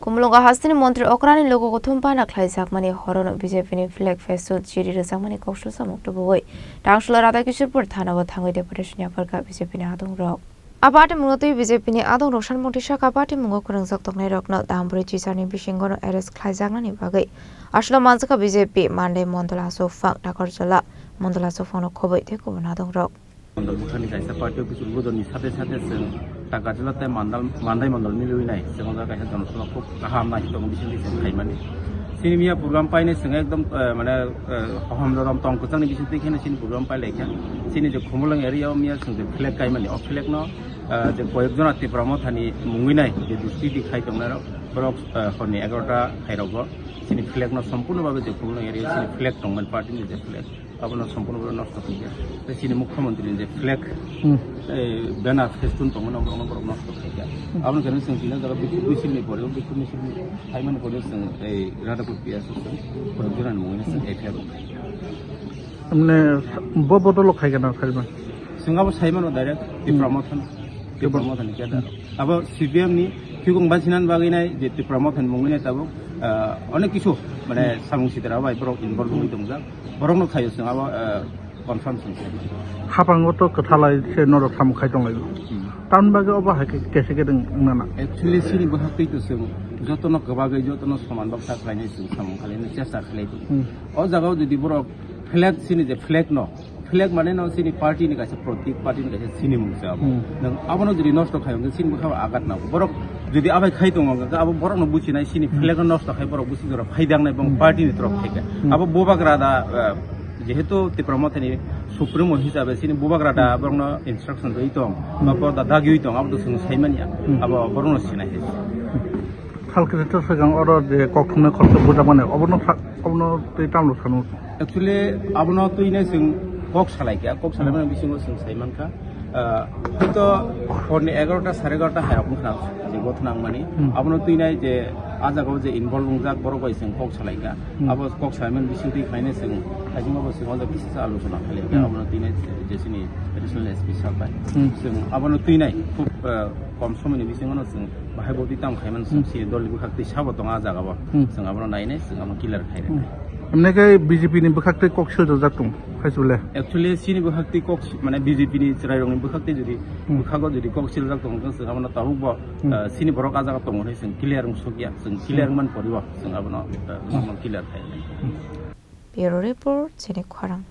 Kumulunga Hasini Montri Okrani logo ko thumpana khlaijak mani horono BJP ni flag festival chiri rajak mani kokshu samuk to boi Tangshula Radha Kishorpur thana wa thangoi deputation ya parka BJP ni adong rok Abati mungotui BJP ni adong roshan motisha kabati mungo kurangsak tongnai rokno damburi chisani bishingono arrest khlaijak nani bagai Ashla mansaka BJP Monday Mondola so fang takorjala Mondola so fono khoboi te ko adong rok Bukhani kaisa party office udoni sate sate seng takajlate mandai mandal milui nai semoga kaisa jonasona khub kaham na hitong bisini seng khaimani sini mia program pai ne seng ekdom mane hamdaram tong kuchang ni bisini khene sini program pai lekha sini je khumulang area mia seng je flag kaimani o flag no je koyekjon ati promothani mungui nai je dusti dikhai tongnaro borok honi 11ta khairogo sini flag no sampurno bhabe je khumulang area sini flag tongman party ni je flag আপনার সম্পূর্ণভাবে নষ্ট হয়ে যায় তিনি মুখ্যমন্ত্রী যে flag banner festoon তখন নষ্ট হয়ে যায় আপনার কেন চিন্তা যারা বিক্ষোভ মিছিল পরেও বিক্ষোভ মিছিল ফাইমান পরেও এই রাধাপুর পিয়াস কয়েকজন মহিলা এই ফ্ল্যাগ মানে বদল খাই কেন খাইবেন Singapore Saiman direct promotion Kedar আবার সিপিএম নি কিউং বাসিনান বাগিনাই যে প্রমোশন মঙ্গিনাই তাবো অনেক কিছু মানে সামুং সিতারা বাই বরক ইনভলভ হই দংজা বরকনো খাইयो जों आबा कनफार्म जों हाबांगोत कथालाय से नरक सामु खाइ दंलाय टाउन बागे अबा हाके केसे गेदों नाना एक्चुअली सिनि बहाकै तो जों जतन गबागै जतन समान बक्सा खालायनाय जों सामु खालायनो चेष्टा खालायदों अ जागाव जुदि बरक फ्लैग सिनि जे फ्लैग न फ्लैग माने न सिनि पार्टी नि गासे प्रतीक पार्टी नि गासे सिनि मुंसा नों आबनो जुदि नष्ट खायो सिनि बखा आगात ना बरक যদি আবাই খাই দङ আবো বরক ন বুছিনাই সিনি ফ্লেগ নষ্ট খাই বরক বুছি জরা ফাইদাংনাই বং পার্টি नि तरफ থেকে আবো বোবাগ্রাদা যেহেতু তে প্রমোথনি সুপ্রিম হিসাবে সিনি বোবাগ্রাদা বরং ইনস্ট্রাকশন রই দং বা পদা দাগিই দং আবো সং সাইমানিয়া আবো বরং সিনাই হে খালকেতে সগাং অর যে কখনো খলকে বুজা মানে অবনো তে টামলো সানো एक्चुअली আবনো তুইনে जों কক সালাইকা কক সালাইমানে বিসিङो जों साइमानखा হয়তো হরনি 11টা 11:30 হায়াবুং খানা যে গথনাং মানি আবনো তুইনাই যে আজাগাव যে ইনভলভ जाक বড় বাইছেন কক সালাইকা আবো কক সাইমান বিসিং তুই খাইনে जों আইজিমাবো सिङाव যে বিসিস আলোচনা খালাইকা আবনো তুইনাই যে সিনি এডিশনাল এসপি সাবাই जों আবনো তুইনাই খুব কম সময়नि বিসিङनो जों বাহাই বদি তাম খাইমান সি দলनि बुखाक्ति साबो दङ आजागाव जों आबनो नायनाय जों आबनो किलार खाइरे एमनेके बीजेपी नि बखाक्ते कक्सिल जातुं फाइसुले एक्चुअली सिनि बखाक्ति कक्स माने बीजेपी नि रायरंनि बखाक्ति जुदि बखागो जुदि कक्सिल जातुं जों आबनो ताबुबो सिनि बरक आजागा दङ जों क्लियर सुगिया जों क्लियर मान परिबो जों आबनो किलार खाइरे Bureau Report, Chene Khwarang.